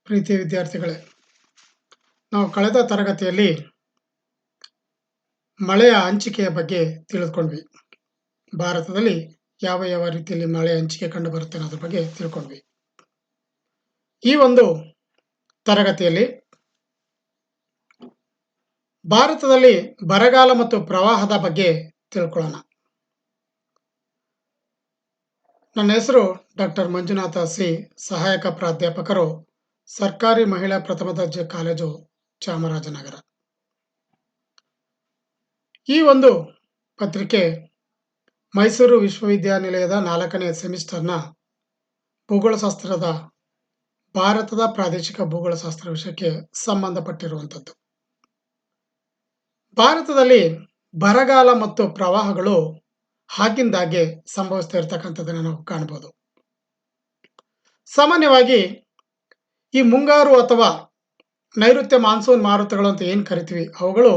ಪ್ರೀತಿಯ ವಿದ್ಯಾರ್ಥಿಗಳೇ, ನಾವು ಕಳೆದ ತರಗತಿಯಲ್ಲಿ ಮಳೆಯ ಹಂಚಿಕೆಯ ಬಗ್ಗೆ ತಿಳಿದುಕೊಂಡ್ವಿ. ಭಾರತದಲ್ಲಿ ಯಾವ ಯಾವ ರೀತಿಯಲ್ಲಿ ಮಳೆ ಹಂಚಿಕೆ ಕಂಡು ಬರುತ್ತೆ ಅನ್ನೋದ್ರ ಬಗ್ಗೆ ತಿಳ್ಕೊಂಡ್ವಿ. ಈ ಒಂದು ತರಗತಿಯಲ್ಲಿ ಭಾರತದಲ್ಲಿ ಬರಗಾಲ ಮತ್ತು ಪ್ರವಾಹದ ಬಗ್ಗೆ ತಿಳ್ಕೊಳ್ಳೋಣ. ನನ್ನ ಹೆಸರು ಡಾಕ್ಟರ್ ಮಂಜುನಾಥ ಸಿ, ಸಹಾಯಕ ಪ್ರಾಧ್ಯಾಪಕರು, ಸರ್ಕಾರಿ ಮಹಿಳಾ ಪ್ರಥಮ ದರ್ಜೆ ಕಾಲೇಜು, ಚಾಮರಾಜನಗರ. ಈ ಒಂದು ಪತ್ರಿಕೆ ಮೈಸೂರು ವಿಶ್ವವಿದ್ಯಾನಿಲಯದ 4ನೇ ಸೆಮಿಸ್ಟರ್ನ ಭೂಗೋಳಶಾಸ್ತ್ರದ ಭಾರತದ ಪ್ರಾದೇಶಿಕ ಭೂಗೋಳಶಾಸ್ತ್ರ ವಿಷಯಕ್ಕೆ ಸಂಬಂಧಪಟ್ಟಿರುವಂಥದ್ದು. ಭಾರತದಲ್ಲಿ ಬರಗಾಲ ಮತ್ತು ಪ್ರವಾಹಗಳು ಆಗಿಂದಾಗೆ ಸಂಭವಿಸ್ತಾ ಇರ್ತಕ್ಕಂಥದ್ದನ್ನು ನಾವು ಕಾಣಬಹುದು. ಸಾಮಾನ್ಯವಾಗಿ ಈ ಮುಂಗಾರು ಅಥವಾ ನೈಋತ್ಯ ಮಾನ್ಸೂನ್ ಮಾರುತಗಳು ಅಂತ ಏನು ಕರಿತೀವಿ, ಅವುಗಳು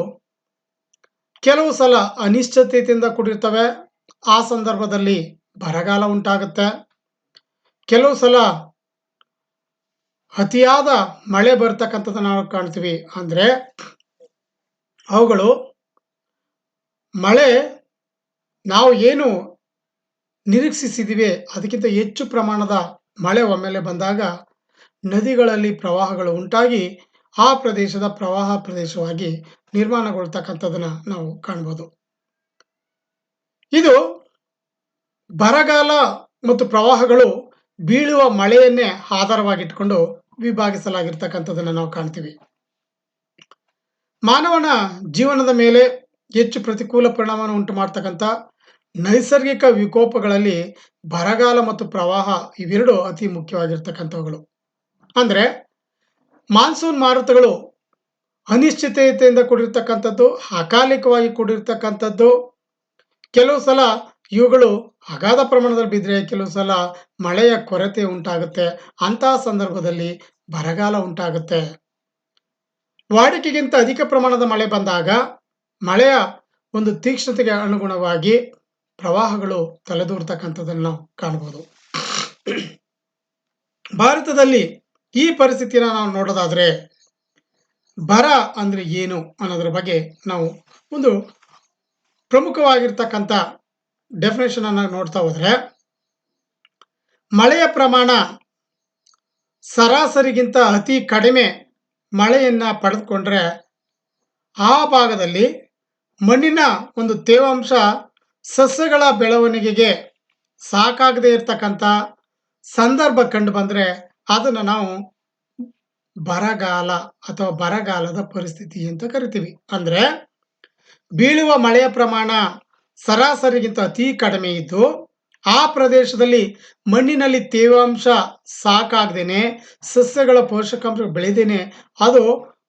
ಕೆಲವು ಸಲ ಅನಿಶ್ಚಿತತೆಯಿಂದ ಕೂಡಿರ್ತವೆ. ಆ ಸಂದರ್ಭದಲ್ಲಿ ಬರಗಾಲ ಉಂಟಾಗುತ್ತೆ. ಕೆಲವು ಸಲ ಅತಿಯಾದ ಮಳೆ ಬರ್ತಕ್ಕಂಥದ್ದನ್ನು ನಾವು ಕಾಣ್ತೀವಿ. ಅಂದರೆ ಅವುಗಳು ಮಳೆ ನಾವು ಏನು ನಿರೀಕ್ಷಿಸಿದ್ದೀವಿ ಅದಕ್ಕಿಂತ ಹೆಚ್ಚು ಪ್ರಮಾಣದ ಮಳೆ ಒಮ್ಮೆಲೆ ಬಂದಾಗ ನದಿಗಳಲ್ಲಿ ಪ್ರವಾಹಗಳು ಉಂಟಾಗಿ ಆ ಪ್ರದೇಶದ ಪ್ರವಾಹ ಪ್ರದೇಶವಾಗಿ ನಿರ್ಮಾಣಗೊಳ್ತಕ್ಕಂಥದ್ದನ್ನು ನಾವು ಕಾಣ್ಬೋದು. ಇದು ಬರಗಾಲ ಮತ್ತು ಪ್ರವಾಹಗಳು ಬೀಳುವ ಮಳೆಯನ್ನೇ ಆಧಾರವಾಗಿಟ್ಕೊಂಡು ವಿಭಾಗಿಸಲಾಗಿರ್ತಕ್ಕಂಥದ್ದನ್ನು ನಾವು ಕಾಣ್ತೀವಿ. ಮಾನವನ ಜೀವನದ ಮೇಲೆ ಹೆಚ್ಚು ಪ್ರತಿಕೂಲ ಪರಿಣಾಮವನ್ನು ಉಂಟು ಮಾಡ್ತಕ್ಕಂಥ ನೈಸರ್ಗಿಕ ವಿಕೋಪಗಳಲ್ಲಿ ಬರಗಾಲ ಮತ್ತು ಪ್ರವಾಹ ಇವೆರಡು ಅತಿ ಮುಖ್ಯವಾಗಿರ್ತಕ್ಕಂಥವುಗಳು. ಅಂದರೆ ಮಾನ್ಸೂನ್ ಮಾರುತಗಳು ಅನಿಶ್ಚಿತತೆಯಿಂದ ಕೂಡಿರ್ತಕ್ಕಂಥದ್ದು, ಅಕಾಲಿಕವಾಗಿ ಕೂಡಿರ್ತಕ್ಕಂಥದ್ದು. ಕೆಲವು ಸಲ ಇವುಗಳು ಅಗಾಧ ಪ್ರಮಾಣದಲ್ಲಿ ಬಿದ್ದರೆ ಕೆಲವು ಸಲ ಮಳೆಯ ಕೊರತೆ ಉಂಟಾಗುತ್ತೆ. ಅಂತಹ ಸಂದರ್ಭದಲ್ಲಿ ಬರಗಾಲ ಉಂಟಾಗುತ್ತೆ. ವಾಡಿಕೆಗಿಂತ ಅಧಿಕ ಪ್ರಮಾಣದ ಮಳೆ ಬಂದಾಗ ಮಳೆಯ ಒಂದು ತೀಕ್ಷ್ಣತೆಗೆ ಅನುಗುಣವಾಗಿ ಪ್ರವಾಹಗಳು ತಲೆದೂರ್ತಕ್ಕಂಥದ್ದನ್ನು ನಾವು ಕಾಣಬಹುದು. ಭಾರತದಲ್ಲಿ ಈ ಪರಿಸ್ಥಿತಿಯನ್ನು ನಾವು ನೋಡೋದಾದ್ರೆ ಬರ ಅಂದ್ರೆ ಏನು ಅನ್ನೋದ್ರ ಬಗ್ಗೆ ನಾವು ಒಂದು ಪ್ರಮುಖವಾಗಿರ್ತಕ್ಕಂಥ ಡೆಫಿನೇಷನ್ ಅನ್ನು ನೋಡ್ತಾ ಹೋದ್ರೆ, ಮಳೆಯ ಪ್ರಮಾಣ ಸರಾಸರಿಗಿಂತ ಅತಿ ಕಡಿಮೆ ಮಳೆಯನ್ನ ಪಡೆದುಕೊಂಡ್ರೆ ಆ ಭಾಗದಲ್ಲಿ ಮಣ್ಣಿನ ಒಂದು ತೇವಾಂಶ ಸಸ್ಯಗಳ ಬೆಳವಣಿಗೆಗೆ ಸಾಕಾಗದೇ ಇರತಕ್ಕಂಥ ಸಂದರ್ಭ ಕಂಡು ಬಂದರೆ ಅದನ್ನು ನಾವು ಬರಗಾಲ ಅಥವಾ ಬರಗಾಲದ ಪರಿಸ್ಥಿತಿ ಅಂತ ಕರಿತೀವಿ. ಅಂದರೆ ಬೀಳುವ ಮಳೆಯ ಪ್ರಮಾಣ ಸರಾಸರಿಗಿಂತ ಅತಿ ಕಡಿಮೆ ಇದ್ದು ಆ ಪ್ರದೇಶದಲ್ಲಿ ಮಣ್ಣಿನಲ್ಲಿ ತೇವಾಂಶ ಸಾಕಾಗದೇನೆ ಸಸ್ಯಗಳ ಪೋಷಕಾಂಶ ಬೆಳೆದೇನೆ ಅದು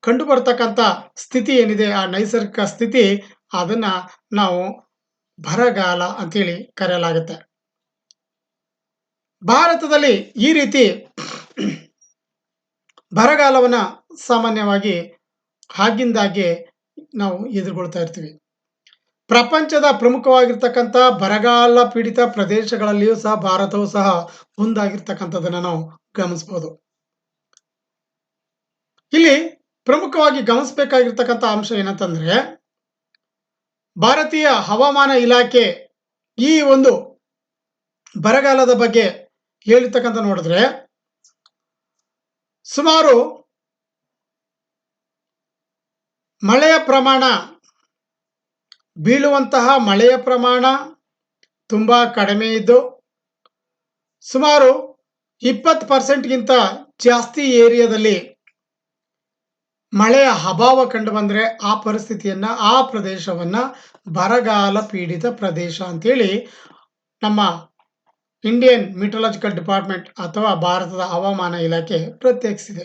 ಕಂಡು ಬರ್ತಕ್ಕಂಥ ಸ್ಥಿತಿ ಏನಿದೆ, ಆ ನೈಸರ್ಗಿಕ ಸ್ಥಿತಿ, ಅದನ್ನ ನಾವು ಬರಗಾಲ ಅಂತೇಳಿ ಕರೆಯಲಾಗುತ್ತೆ. ಭಾರತದಲ್ಲಿ ಈ ರೀತಿ ಬರಗಾಲವನ್ನ ಸಾಮಾನ್ಯವಾಗಿ ಆಗಿಂದಾಗೆ ನಾವು ಎದುರುಗೊಳ್ತಾ ಇರ್ತೀವಿ. ಪ್ರಪಂಚದ ಪ್ರಮುಖವಾಗಿರ್ತಕ್ಕಂಥ ಬರಗಾಲ ಪೀಡಿತ ಪ್ರದೇಶಗಳಲ್ಲಿಯೂ ಸಹ ಭಾರತವು ಸಹ ಒಂದಾಗಿರ್ತಕ್ಕಂಥದ್ದನ್ನು ನಾವು ಗಮನಿಸಬಹುದು. ಇಲ್ಲಿ ಪ್ರಮುಖವಾಗಿ ಗಮನಿಸಬೇಕಾಗಿರ್ತಕ್ಕಂಥ ಅಂಶ ಏನಂತಂದ್ರೆ, ಭಾರತೀಯ ಹವಾಮಾನ ಇಲಾಖೆ ಈ ಒಂದು ಬರಗಾಲದ ಬಗ್ಗೆ ಹೇಳಿರ್ತಕ್ಕಂಥ ನೋಡಿದ್ರೆ ಸುಮಾರು ಮಳೆಯ ಪ್ರಮಾಣ, ಬೀಳುವಂತಹ ಮಳೆಯ ಪ್ರಮಾಣ ತುಂಬ ಕಡಿಮೆ ಇದ್ದು ಸುಮಾರು 20%ಗಿಂತ ಜಾಸ್ತಿ ಏರಿಯಾದಲ್ಲಿ ಮಳೆಯ ಅಭಾವ ಕಂಡು ಬಂದರೆ ಆ ಪರಿಸ್ಥಿತಿಯನ್ನ, ಆ ಪ್ರದೇಶವನ್ನ ಬರಗಾಲ ಪೀಡಿತ ಪ್ರದೇಶ ಅಂತೇಳಿ ನಮ್ಮ ಇಂಡಿಯನ್ ಮಿಟರಾಲಜಿಕಲ್ ಡಿಪಾರ್ಟ್ಮೆಂಟ್ ಅಥವಾ ಭಾರತದ ಹವಾಮಾನ ಇಲಾಖೆ ಪ್ರತ್ಯೇಕಿಸಿದೆ.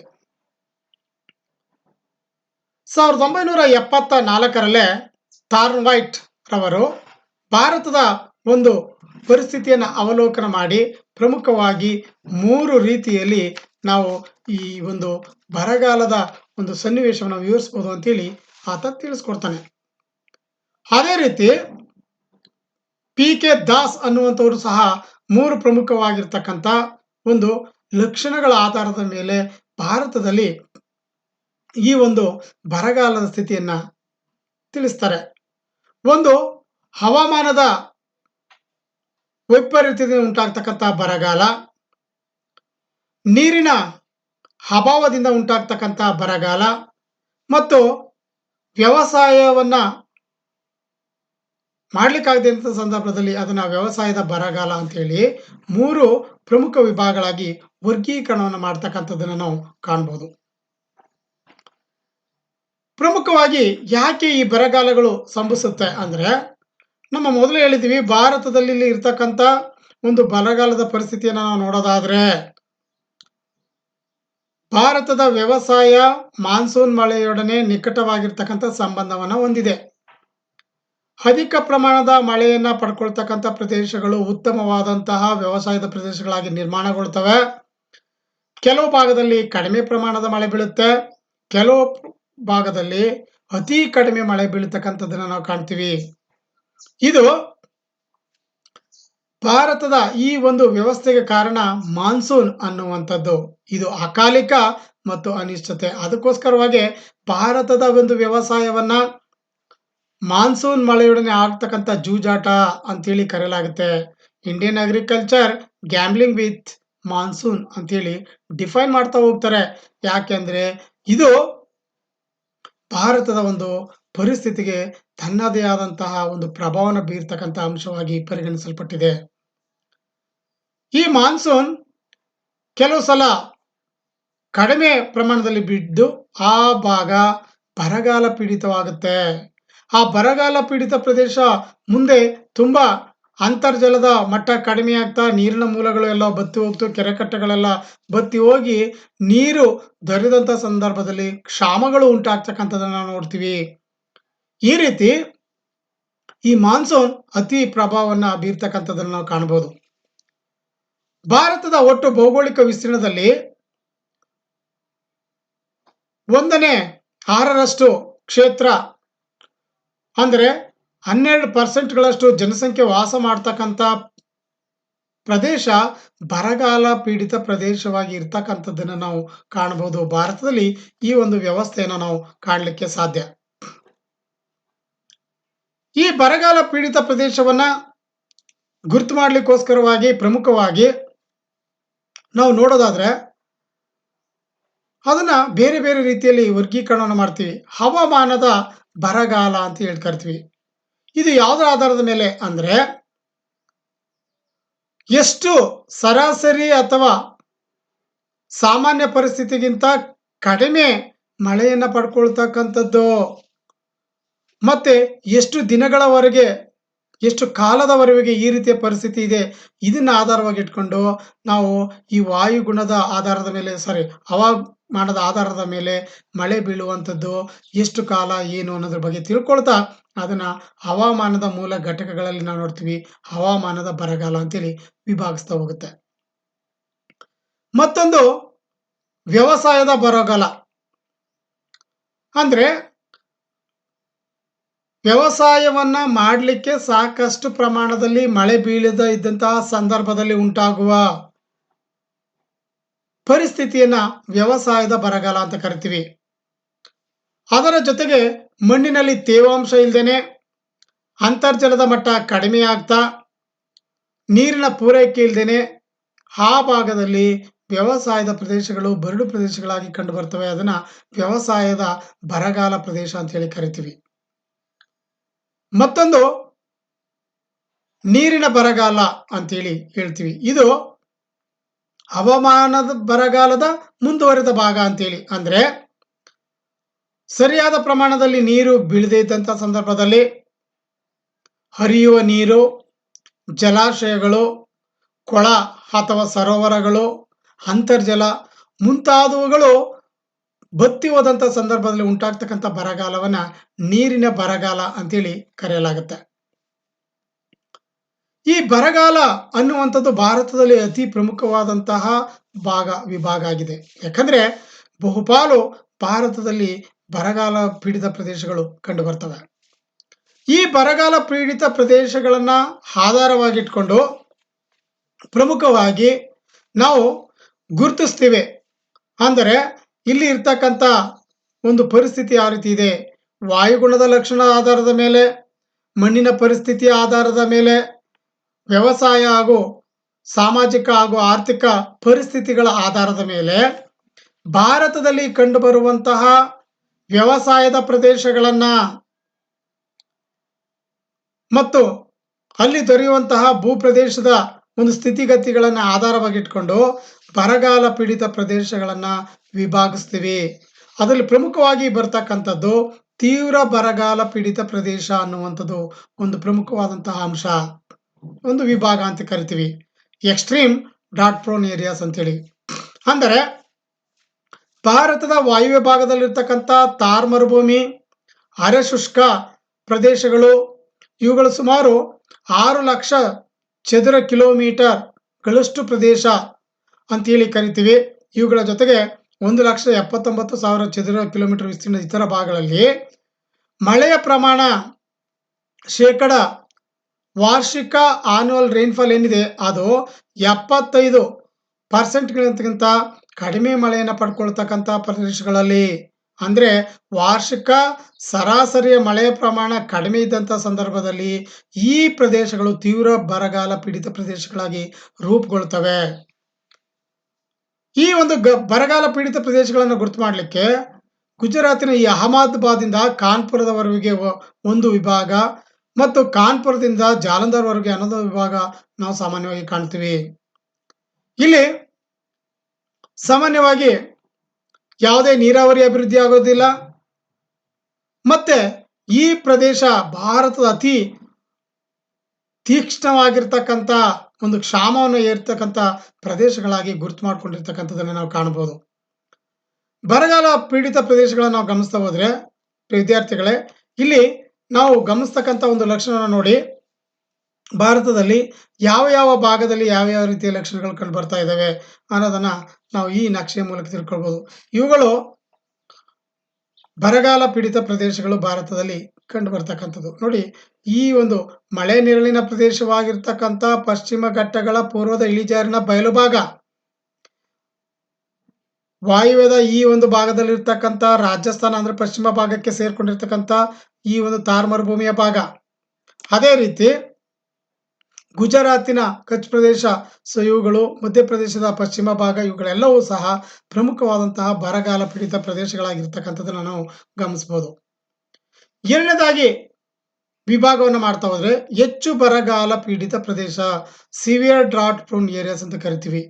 1974ರಲ್ಲೇ ಥಾರ್ನ್ವೈಟ್ ರವರು ಭಾರತದ ಒಂದು ಪರಿಸ್ಥಿತಿಯನ್ನು ಅವಲೋಕನ ಮಾಡಿ ಪ್ರಮುಖವಾಗಿ 3 ರೀತಿಯಲ್ಲಿ ನಾವು ಈ ಒಂದು ಬರಗಾಲದ ಒಂದು ಸನ್ನಿವೇಶವನ್ನು ವಿವರಿಸಬಹುದು ಅಂತೇಳಿ ಆತ ತಿಳಿಸ್ಕೊಡ್ತಾನೆ. ಅದೇ ರೀತಿ ಪಿ.ಕೆ. ದಾಸ್ ಅನ್ನುವಂಥವರು ಸಹ 3 ಪ್ರಮುಖವಾಗಿರ್ತಕ್ಕಂಥ ಒಂದು ಲಕ್ಷಣಗಳ ಆಧಾರದ ಮೇಲೆ ಭಾರತದಲ್ಲಿ ಈ ಒಂದು ಬರಗಾಲದ ಸ್ಥಿತಿಯನ್ನ ತಿಳಿಸ್ತಾರೆ. ಒಂದು ಹವಾಮಾನದ ವೈಪರೀತ್ಯದಿಂದ ಉಂಟಾಗ್ತಕ್ಕಂಥ ಬರಗಾಲ, ನೀರಿನ ಅಭಾವದಿಂದ ಉಂಟಾಗ್ತಕ್ಕಂಥ ಬರಗಾಲ ಮತ್ತು ವ್ಯವಸಾಯವನ್ನ ಮಾಡ್ಲಿಕ್ಕಾಗದಂಥ ಸಂದರ್ಭದಲ್ಲಿ ಅದನ್ನ ವ್ಯವಸಾಯದ ಬರಗಾಲ ಅಂತೇಳಿ 3 ಪ್ರಮುಖ ವಿಭಾಗಗಳಾಗಿ ವರ್ಗೀಕರಣವನ್ನು ಮಾಡ್ತಕ್ಕಂಥದ್ದನ್ನ ನಾವು ಕಾಣ್ಬೋದು. ಪ್ರಮುಖವಾಗಿ ಯಾಕೆ ಈ ಬರಗಾಲಗಳು ಸಂಭವಿಸುತ್ತೆ ಅಂದ್ರೆ, ನಮ್ಮ ಮೊದಲು ಹೇಳಿದ್ವಿ ಭಾರತದಲ್ಲಿ ಇರ್ತಕ್ಕಂಥ ಒಂದು ಬರಗಾಲದ ಪರಿಸ್ಥಿತಿಯನ್ನು ನಾವು ನೋಡೋದಾದ್ರೆ, ಭಾರತದ ವ್ಯವಸಾಯ ಮಾನ್ಸೂನ್ ಮಳೆಯೊಡನೆ ನಿಕಟವಾಗಿರ್ತಕ್ಕಂಥ ಸಂಬಂಧವನ್ನು ಹೊಂದಿದೆ. ಅಧಿಕ ಪ್ರಮಾಣದ ಮಳೆಯನ್ನ ಪಡ್ಕೊಳ್ತಕ್ಕಂಥ ಪ್ರದೇಶಗಳು ಉತ್ತಮವಾದಂತಹ ವ್ಯವಸಾಯದ ಪ್ರದೇಶಗಳಾಗಿ ನಿರ್ಮಾಣಗೊಳ್ತವೆ. ಕೆಲವು ಭಾಗದಲ್ಲಿ ಕಡಿಮೆ ಪ್ರಮಾಣದ ಮಳೆ ಬೀಳುತ್ತೆ, ಕೆಲವು ಭಾಗದಲ್ಲಿ ಅತಿ ಕಡಿಮೆ ಮಳೆ ಬೀಳ್ತಕ್ಕಂಥದ್ದನ್ನ ನಾವು ಕಾಣ್ತೀವಿ. ಇದು ಭಾರತದ ಈ ಒಂದು ವ್ಯವಸ್ಥೆಗೆ ಕಾರಣ ಮಾನ್ಸೂನ್ ಅನ್ನುವಂಥದ್ದು. ಇದು ಅಕಾಲಿಕ ಮತ್ತು ಅನಿಶ್ಚಿತೆ. ಅದಕ್ಕೋಸ್ಕರವಾಗಿ ಭಾರತದ ಒಂದು ವ್ಯವಸಾಯವನ್ನ ಮಾನ್ಸೂನ್ ಮಳೆಯೊಡನೆ ಆಗ್ತಕ್ಕಂಥ ಜೂಜಾಟ ಅಂತೇಳಿ ಕರೆಯಲಾಗುತ್ತೆ. Indian agriculture gambling with monsoon ಅಂತೇಳಿ ಡಿಫೈನ್ ಮಾಡ್ತಾ ಹೋಗ್ತಾರೆ. ಯಾಕೆಂದ್ರೆ ಇದು ಭಾರತದ ಒಂದು ಪರಿಸ್ಥಿತಿಗೆ ತನ್ನದೇ ಆದಂತಹ ಒಂದು ಪ್ರಭಾವನ ಬೀರ್ತಕ್ಕಂಥ ಅಂಶವಾಗಿ ಪರಿಗಣಿಸಲ್ಪಟ್ಟಿದೆ. ಈ ಮಾನ್ಸೂನ್ ಕೆಲವು ಸಲ ಕಡಿಮೆ ಪ್ರಮಾಣದಲ್ಲಿ ಬಿದ್ದು ಆ ಭಾಗ ಬರಗಾಲ ಪೀಡಿತವಾಗುತ್ತೆ. ಆ ಬರಗಾಲ ಪೀಡಿತ ಪ್ರದೇಶ ಮುಂದೆ ತುಂಬಾ ಅಂತರ್ಜಲದ ಮಟ್ಟ ಕಡಿಮೆ ಆಗ್ತಾ ನೀರಿನ ಮೂಲಗಳು ಎಲ್ಲ ಬತ್ತಿ ಹೋಗ್ತು, ಕೆರೆಕಟ್ಟೆಗಳೆಲ್ಲ ಬತ್ತಿ ಹೋಗಿ ನೀರು ದೊರೆದಂಥ ಸಂದರ್ಭದಲ್ಲಿ ಕ್ಷಾಮಗಳು ಉಂಟಾಗ್ತಕ್ಕಂಥದ್ದನ್ನ ನಾವು ನೋಡ್ತೀವಿ. ಈ ರೀತಿ ಈ ಮಾನ್ಸೂನ್ ಅತಿ ಪ್ರಭಾವವನ್ನು ಬೀರ್ತಕ್ಕಂಥದ್ದನ್ನು ನಾವು ಕಾಣಬಹುದು. ಭಾರತದ ಒಟ್ಟು ಭೌಗೋಳಿಕ ವಿಸ್ತೀರ್ಣದಲ್ಲಿ 1/6 ಕ್ಷೇತ್ರ ಅಂದರೆ 12% ಜನಸಂಖ್ಯೆ ವಾಸ ಮಾಡ್ತಕ್ಕಂಥ ಪ್ರದೇಶ ಬರಗಾಲ ಪೀಡಿತ ಪ್ರದೇಶವಾಗಿ ಇರ್ತಕ್ಕಂಥದ್ದನ್ನು ನಾವು ಕಾಣಬಹುದು. ಭಾರತದಲ್ಲಿ ಈ ಒಂದು ವ್ಯವಸ್ಥೆಯನ್ನು ನಾವು ಕಾಣಲಿಕ್ಕೆ ಸಾಧ್ಯ. ಈ ಬರಗಾಲ ಪೀಡಿತ ಪ್ರದೇಶವನ್ನ ಗುರುತು ಮಾಡಲಿಕ್ಕೋಸ್ಕರವಾಗಿ ಪ್ರಮುಖವಾಗಿ ನಾವು ನೋಡೋದಾದ್ರೆ ಅದನ್ನ ಬೇರೆ ಬೇರೆ ರೀತಿಯಲ್ಲಿ ವರ್ಗೀಕರಣವನ್ನು ಮಾಡ್ತೀವಿ. ಹವಾಮಾನದ ಬರಗಾಲ ಅಂತ ಹೇಳಿ ಕರಿತೀವಿ. ಇದು ಯಾವುದರ ಆಧಾರದ ಮೇಲೆ ಅಂದ್ರೆ, ಎಷ್ಟು ಸರಾಸರಿ ಅಥವಾ ಸಾಮಾನ್ಯ ಪರಿಸ್ಥಿತಿಗಿಂತ ಕಡಿಮೆ ಮಳೆಯನ್ನ ಪಡ್ಕೊಳ್ತಕ್ಕಂಥದ್ದು, ಮತ್ತೆ ಎಷ್ಟು ದಿನಗಳವರೆಗೆ ಎಷ್ಟು ಕಾಲದವರೆಗೆ ಈ ರೀತಿಯ ಪರಿಸ್ಥಿತಿ ಇದೆ, ಇದನ್ನ ಆಧಾರವಾಗಿ ಇಟ್ಕೊಂಡು ನಾವು ಈ ವಾಯುಗುಣದ ಆಧಾರದ ಮೇಲೆ ಹವಾಮಾನದ ಆಧಾರದ ಮೇಲೆ ಮಳೆ ಬೀಳುವಂಥದ್ದು ಎಷ್ಟು ಕಾಲ ಏನು ಅನ್ನೋದ್ರ ಬಗ್ಗೆ ತಿಳ್ಕೊಳ್ತಾ ಅದನ್ನ ಹವಾಮಾನದ ಮೂಲ ಘಟಕಗಳಲ್ಲಿ ನಾವು ನೋಡ್ತೀವಿ. ಹವಾಮಾನದ ಬರಗಾಲ ಅಂತೇಳಿ ವಿಭಾಗಿಸ್ತಾ ಹೋಗುತ್ತೆ. ಮತ್ತೊಂದು ವ್ಯವಸಾಯದ ಬರಗಾಲ ಅಂದ್ರೆ, ವ್ಯವಸಾಯವನ್ನ ಮಾಡಲಿಕ್ಕೆ ಸಾಕಷ್ಟು ಪ್ರಮಾಣದಲ್ಲಿ ಮಳೆ ಬೀಳದ ಇದ್ದಂತಹ ಸಂದರ್ಭದಲ್ಲಿ ಉಂಟಾಗುವ ಪರಿಸ್ಥಿತಿಯನ್ನ ವ್ಯವಸಾಯದ ಬರಗಾಲ ಅಂತ ಕರಿತೀವಿ. ಅದರ ಜೊತೆಗೆ ಮಣ್ಣಿನಲ್ಲಿ ತೇವಾಂಶ ಇಲ್ಲದೇನೆ ಅಂತರ್ಜಲದ ಮಟ್ಟ ಕಡಿಮೆ ಆಗ್ತಾ ನೀರಿನ ಪೂರೈಕೆ ಇಲ್ಲದೇನೆ ಆ ಭಾಗದಲ್ಲಿ ವ್ಯವಸಾಯದ ಪ್ರದೇಶಗಳು ಬರಡು ಪ್ರದೇಶಗಳಾಗಿ ಕಂಡು ಬರ್ತವೆ. ಅದನ್ನ ವ್ಯವಸಾಯದ ಬರಗಾಲ ಪ್ರದೇಶ ಅಂತ ಹೇಳಿ ಕರಿತೀವಿ. ಮತ್ತೊಂದು ನೀರಿನ ಬರಗಾಲ ಅಂತೇಳಿ ಹೇಳ್ತೀವಿ. ಇದು ಹವಾಮಾನದ ಬರಗಾಲದ ಮುಂದುವರೆದ ಭಾಗ ಅಂತೇಳಿ. ಅಂದ್ರೆ ಸರಿಯಾದ ಪ್ರಮಾಣದಲ್ಲಿ ನೀರು ಬೀಳದೇ ಇದ್ದಂಥ ಸಂದರ್ಭದಲ್ಲಿ ಹರಿಯುವ ನೀರು, ಜಲಾಶಯಗಳು, ಕೊಳ ಅಥವಾ ಸರೋವರಗಳು, ಅಂತರ್ಜಲ ಮುಂತಾದವುಗಳು ಬತ್ತಿ ಹೋದಂಥ ಸಂದರ್ಭದಲ್ಲಿ ಉಂಟಾಗ್ತಕ್ಕಂಥ ಬರಗಾಲವನ್ನ ನೀರಿನ ಬರಗಾಲ ಅಂತೇಳಿ ಕರೆಯಲಾಗುತ್ತೆ. ಈ ಬರಗಾಲ ಅನ್ನುವಂಥದ್ದು ಭಾರತದಲ್ಲಿ ಅತಿ ಪ್ರಮುಖವಾದಂತಹ ವಿಭಾಗ ಆಗಿದೆ. ಯಾಕಂದ್ರೆ ಬಹುಪಾಲು ಭಾರತದಲ್ಲಿ ಬರಗಾಲ ಪೀಡಿತ ಪ್ರದೇಶಗಳು ಕಂಡು ಬರ್ತವೆ. ಈ ಬರಗಾಲ ಪೀಡಿತ ಪ್ರದೇಶಗಳನ್ನ ಆಧಾರವಾಗಿಟ್ಕೊಂಡು ಪ್ರಮುಖವಾಗಿ ನಾವು ಗುರುತಿಸ್ತೀವಿ. ಅಂದರೆ ಇಲ್ಲಿ ಇರ್ತಕ್ಕಂಥ ಒಂದು ಪರಿಸ್ಥಿತಿ ಯಾವ ರೀತಿ ಇದೆ, ವಾಯುಗುಣದ ಲಕ್ಷಣ ಆಧಾರದ ಮೇಲೆ, ಮಣ್ಣಿನ ಪರಿಸ್ಥಿತಿಯ ಆಧಾರದ ಮೇಲೆ, ವ್ಯವಸಾಯ ಹಾಗೂ ಸಾಮಾಜಿಕ ಹಾಗೂ ಆರ್ಥಿಕ ಪರಿಸ್ಥಿತಿಗಳ ಆಧಾರದ ಮೇಲೆ ಭಾರತದಲ್ಲಿ ಕಂಡುಬರುವಂತಹ ವ್ಯವಸಾಯದ ಪ್ರದೇಶಗಳನ್ನು ಮತ್ತು ಅಲ್ಲಿ ದೊರೆಯುವಂತಹ ಭೂಪ್ರದೇಶದ ಒಂದು ಸ್ಥಿತಿಗತಿಗಳನ್ನು ಆಧಾರವಾಗಿಟ್ಕೊಂಡು ಬರಗಾಲ ಪೀಡಿತ ಪ್ರದೇಶಗಳನ್ನು ವಿಭಾಗಿಸ್ತೀವಿ. ಅದರಲ್ಲಿ ಪ್ರಮುಖವಾಗಿ ಬರ್ತಕ್ಕಂಥದ್ದು ತೀವ್ರ ಬರಗಾಲ ಪೀಡಿತ ಪ್ರದೇಶ ಅನ್ನುವಂಥದ್ದು ಒಂದು ಪ್ರಮುಖವಾದಂತಹ ಅಂಶ, ಒಂದು ವಿಭಾಗ ಅಂತ ಕರಿತೀವಿ. ಎಕ್ಸ್ಟ್ರೀಮ್ ಡ್ರಾಟ್ ಪ್ರೋನ್ ಏರಿಯಾಸ್ ಅಂತೇಳಿ. ಅಂದರೆ ಭಾರತದ ವಾಯುವ್ಯ ಭಾಗದಲ್ಲಿರ್ತಕ್ಕಂಥ ಥಾರ್ ಮರುಭೂಮಿ, ಅರೆಶುಷ್ಕ ಪ್ರದೇಶಗಳು, ಇವುಗಳು ಸುಮಾರು 6 ಲಕ್ಷ ಚದುರ ಕಿಲೋಮೀಟರ್ಗಳಷ್ಟು ಪ್ರದೇಶ ಅಂತೇಳಿ ಕರಿತೀವಿ. ಇವುಗಳ ಜೊತೆಗೆ 1,79,000 ಚದುರ ಕಿಲೋಮೀಟರ್ ವಿಸ್ತೀರ್ಣ ಇತರ ಭಾಗಗಳಲ್ಲಿ ಮಳೆಯ ಪ್ರಮಾಣ ಶೇಕಡ ವಾರ್ಷಿಕ ಆನ್ಯುವಲ್ ರೈನ್ಫಾಲ್ ಏನಿದೆ ಅದು 75%ಗಿಂತ ಕಡಿಮೆ ಮಳೆಯನ್ನು ಪಡ್ಕೊಳ್ತಕ್ಕಂಥ ಪ್ರದೇಶಗಳಲ್ಲಿ, ಅಂದರೆ ವಾರ್ಷಿಕ ಸರಾಸರಿಯ ಮಳೆಯ ಪ್ರಮಾಣ ಕಡಿಮೆ ಇದ್ದಂಥ ಸಂದರ್ಭದಲ್ಲಿ ಈ ಪ್ರದೇಶಗಳು ತೀವ್ರ ಬರಗಾಲ ಪೀಡಿತ ಪ್ರದೇಶಗಳಾಗಿ ರೂಪುಗೊಳ್ತವೆ. ಈ ಒಂದು ಬರಗಾಲ ಪೀಡಿತ ಪ್ರದೇಶಗಳನ್ನು ಗುರುತು ಮಾಡಲಿಕ್ಕೆ ಗುಜರಾತಿನ ಈ ಅಹಮದಾಬಾದಿಂದ ಕಾನ್ಪುರದವರೆಗೆ ಒಂದು ವಿಭಾಗ ಮತ್ತು ಕಾನ್ಪುರದಿಂದ ಜಾಲಂಧರ್ವರೆಗೆ ಅನ್ನೋದು ವಿಭಾಗ ನಾವು ಸಾಮಾನ್ಯವಾಗಿ ಕಾಣ್ತೀವಿ. ಇಲ್ಲಿ ಸಾಮಾನ್ಯವಾಗಿ ಯಾವುದೇ ನೀರಾವರಿ ಅಭಿವೃದ್ಧಿ ಆಗೋದಿಲ್ಲ. ಮತ್ತೆ ಈ ಪ್ರದೇಶ ಭಾರತದ ಅತಿ ತೀಕ್ಷ್ಣವಾಗಿರ್ತಕ್ಕಂಥ ಒಂದು ಕ್ಷಾಮವನ್ನು ಏರ್ತಕ್ಕಂಥ ಪ್ರದೇಶಗಳಾಗಿ ಗುರುತು ಮಾಡಿಕೊಂಡಿರ್ತಕ್ಕಂಥದ್ದನ್ನು ನಾವು ಕಾಣಬಹುದು. ಬರಗಾಲ ಪೀಡಿತ ಪ್ರದೇಶಗಳನ್ನು ನಾವು ಗಮನಿಸ್ತಾ ಹೋದ್ರೆ ವಿದ್ಯಾರ್ಥಿಗಳೇ, ಇಲ್ಲಿ ನಾವು ಗಮನಿಸ್ತಕ್ಕಂಥ ಒಂದು ಲಕ್ಷಣವನ್ನು ನೋಡಿ, ಭಾರತದಲ್ಲಿ ಯಾವ ಯಾವ ಭಾಗದಲ್ಲಿ ಯಾವ ಯಾವ ರೀತಿಯ ಲಕ್ಷಣಗಳು ಕಂಡು ಬರ್ತಾ ಇದ್ದಾವೆ ಅನ್ನೋದನ್ನ ನಾವು ಈ ನಕ್ಷೆಯ ಮೂಲಕ ತಿಳ್ಕೊಳ್ಬಹುದು. ಇವುಗಳು ಬರಗಾಲ ಪೀಡಿತ ಪ್ರದೇಶಗಳು ಭಾರತದಲ್ಲಿ ಕಂಡು ಬರ್ತಕ್ಕಂಥದ್ದು. ನೋಡಿ, ಈ ಒಂದು ಮಳೆ ನೆರಳಿನ ಪ್ರದೇಶವಾಗಿರ್ತಕ್ಕಂಥ ಪಶ್ಚಿಮ ಘಟ್ಟಗಳ ಪೂರ್ವದ ಇಳಿಜಾರಿನ ಬಯಲು ಭಾಗ, ವಾಯುವ್ಯದ ಈ ಒಂದು ಭಾಗದಲ್ಲಿರ್ತಕ್ಕಂಥ ರಾಜಸ್ಥಾನ ಅಂದ್ರೆ ಪಶ್ಚಿಮ ಭಾಗಕ್ಕೆ ಸೇರ್ಕೊಂಡಿರ್ತಕ್ಕಂಥ ಈ ಒಂದು ಥಾರ್ ಮರುಭೂಮಿಯ ಭಾಗ, ಅದೇ ರೀತಿ ಗುಜರಾತಿನ ಕಚ್ ಪ್ರದೇಶ, ಸೊ ಇವುಗಳು ಮಧ್ಯಪ್ರದೇಶದ ಪಶ್ಚಿಮ ಭಾಗ, ಇವುಗಳೆಲ್ಲವೂ ಸಹ ಪ್ರಮುಖವಾದಂತಹ ಬರಗಾಲ ಪೀಡಿತ ಪ್ರದೇಶಗಳಾಗಿರ್ತಕ್ಕಂಥದ್ದನ್ನು ನಾವು ಗಮನಿಸಬಹುದು. ಎರಡನೇದಾಗಿ ವಿಭಾಗವನ್ನು ಮಾಡ್ತಾ ಹೋದ್ರೆ ಹೆಚ್ಚು ಬರಗಾಲ ಪೀಡಿತ ಪ್ರದೇಶ, ಸಿವಿಯರ್ ಡ್ರಾಟ್ ಪ್ರೋನ್ ಏರಿಯಾಸ್ ಅಂತ ಕರಿತೀವಿ.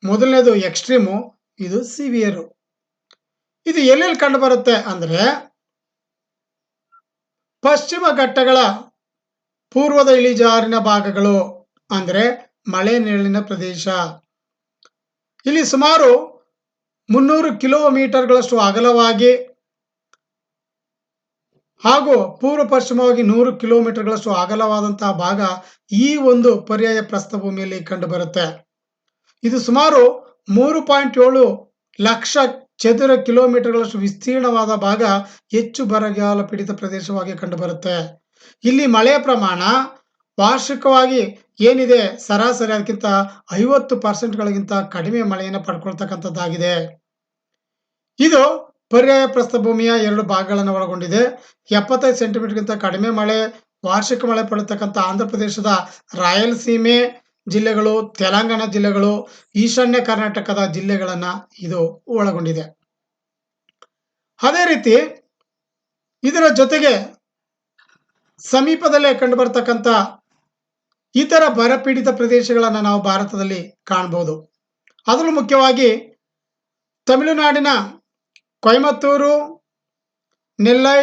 ಮೊದಲನೇದು ಎಕ್ಸ್ಟ್ರೀಮು, ಇದು ಸಿವಿಯರು. ಇದು ಎಲ್ಲೆಲ್ಲಿ ಕಂಡು ಬರುತ್ತೆ ಅಂದ್ರೆ ಪಶ್ಚಿಮ ಘಟ್ಟಗಳ ಪೂರ್ವದ ಇಳಿಜಾರಿನ ಭಾಗಗಳು, ಅಂದ್ರೆ ಮಳೆ ನೆರಳಿನ ಪ್ರದೇಶ. ಇಲ್ಲಿ ಸುಮಾರು 300 ಕಿಲೋಮೀಟರ್ಗಳಷ್ಟು ಅಗಲವಾಗಿ ಹಾಗೂ ಪೂರ್ವ ಪಶ್ಚಿಮವಾಗಿ 100 ಕಿಲೋಮೀಟರ್ಗಳಷ್ಟು ಅಗಲವಾದಂತಹ ಭಾಗ ಈ ಒಂದು ಪರ್ಯಾಯ ಪ್ರಸ್ಥಭೂಮಿಯಲ್ಲಿ ಕಂಡು ಬರುತ್ತೆ. ಇದು ಸುಮಾರು 3.7 ಲಕ್ಷ ಚದುರ ಕಿಲೋಮೀಟರ್ಗಳಷ್ಟು ವಿಸ್ತೀರ್ಣವಾದ ಭಾಗ ಹೆಚ್ಚು ಬರಗಾಲ ಪೀಡಿತ ಪ್ರದೇಶವಾಗಿ ಕಂಡು ಬರುತ್ತೆ. ಇಲ್ಲಿ ಮಳೆಯ ಪ್ರಮಾಣ ವಾರ್ಷಿಕವಾಗಿ ಏನಿದೆ ಸರಾಸರಿ ಅದಕ್ಕಿಂತ 50%ಗಳಿಗಿಂತ ಕಡಿಮೆ ಮಳೆಯನ್ನು ಪಡ್ಕೊಳ್ತಕ್ಕಂಥದ್ದಾಗಿದೆ. ಇದು ಪರ್ಯಾಯ ಪ್ರಸ್ಥಭೂಮಿಯ 2 ಭಾಗಗಳನ್ನು ಒಳಗೊಂಡಿದೆ. 75 ಸೆಂಟಿಮೀಟರ್ಗಿಂತ ಕಡಿಮೆ ಮಳೆ ವಾರ್ಷಿಕ ಮಳೆ ಪಡೆತಕ್ಕಂಥ ಆಂಧ್ರ ಪ್ರದೇಶದ ರಾಯಲಸೀಮೆ ಜಿಲ್ಲೆಗಳು, ತೆಲಂಗಾಣ ಜಿಲ್ಲೆಗಳು, ಈಶಾನ್ಯ ಕರ್ನಾಟಕದ ಜಿಲ್ಲೆಗಳನ್ನ ಇದು ಒಳಗೊಂಡಿದೆ. ಅದೇ ರೀತಿ ಇದರ ಜೊತೆಗೆ ಸಮೀಪದಲ್ಲೇ ಕಂಡು ಬರ್ತಕ್ಕಂಥ ಇತರ ಬರಪೀಡಿತ ಪ್ರದೇಶಗಳನ್ನು ನಾವು ಭಾರತದಲ್ಲಿ ಕಾಣಬಹುದು. ಅದರಲ್ಲೂ ಮುಖ್ಯವಾಗಿ ತಮಿಳುನಾಡಿನ ಕೊಯಮತ್ತೂರು, ನೆಲ್ಲೈ,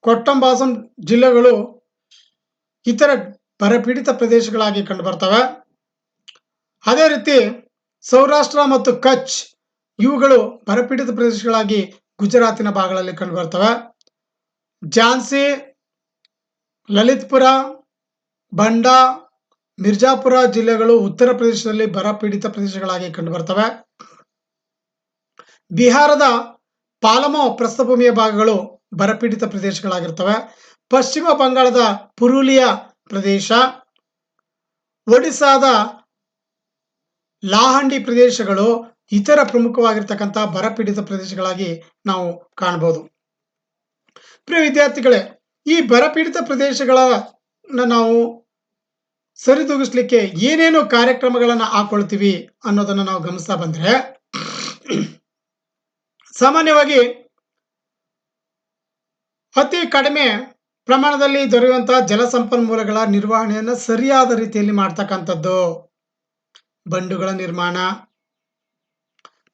ಕೊಟ್ಟಂಬಾಸಂ ಜಿಲ್ಲೆಗಳು ಇತರ ಬರಪೀಡಿತ ಪ್ರದೇಶಗಳಾಗಿ ಕಂಡು ಬರ್ತವೆ. ಅದೇ ರೀತಿ ಸೌರಾಷ್ಟ್ರ ಮತ್ತು ಕಚ್ ಇವುಗಳು ಬರಪೀಡಿತ ಪ್ರದೇಶಗಳಾಗಿ ಗುಜರಾತಿನ ಭಾಗಗಳಲ್ಲಿ ಕಂಡು ಬರ್ತವೆ. ಝಾನ್ಸಿ, ಲಲಿತ್ಪುರ, ಬಂಡಾ, ಮಿರ್ಜಾಪುರ ಜಿಲ್ಲೆಗಳು ಉತ್ತರ ಪ್ರದೇಶದಲ್ಲಿ ಬರಪೀಡಿತ ಪ್ರದೇಶಗಳಾಗಿ ಕಂಡು ಬರ್ತವೆ. ಬಿಹಾರದ ಪಾಲಮೋ ಪ್ರಸ್ಥಭೂಮಿಯ ಭಾಗಗಳು ಬರಪೀಡಿತ ಪ್ರದೇಶಗಳಾಗಿರ್ತವೆ. ಪಶ್ಚಿಮ ಬಂಗಾಳದ ಪುರುಲಿಯಾ ಪ್ರದೇಶ, ಒಡಿಸ್ಸಾದ ಲಾಹಂಡಿ ಪ್ರದೇಶಗಳು ಇತರ ಪ್ರಮುಖವಾಗಿರ್ತಕ್ಕಂಥ ಬರಪೀಡಿತ ಪ್ರದೇಶಗಳಾಗಿ ನಾವು ಕಾಣಬಹುದು. ಪ್ರಿಯ ವಿದ್ಯಾರ್ಥಿಗಳೇ, ಈ ಬರಪೀಡಿತ ಪ್ರದೇಶಗಳನ್ನ ನಾವು ಸರಿದೂಗಿಸ್ಲಿಕ್ಕೆ ಏನೇನು ಕಾರ್ಯಕ್ರಮಗಳನ್ನ ಹಾಕೊಳ್ತೀವಿ ಅನ್ನೋದನ್ನ ನಾವು ಗಮನಿಸ್ತಾ ಬಂದ್ರೆ, ಸಾಮಾನ್ಯವಾಗಿ ಅತಿ ಕಡಿಮೆ ಪ್ರಮಾಣದಲ್ಲಿ ದೊರೆಯುವಂತಹ ಜಲ ಸಂಪನ್ಮೂಲಗಳ ನಿರ್ವಹಣೆಯನ್ನ ಸರಿಯಾದ ರೀತಿಯಲ್ಲಿ ಮಾಡ್ತಕ್ಕಂಥದ್ದು, ಬಂಡುಗಳ ನಿರ್ಮಾಣ,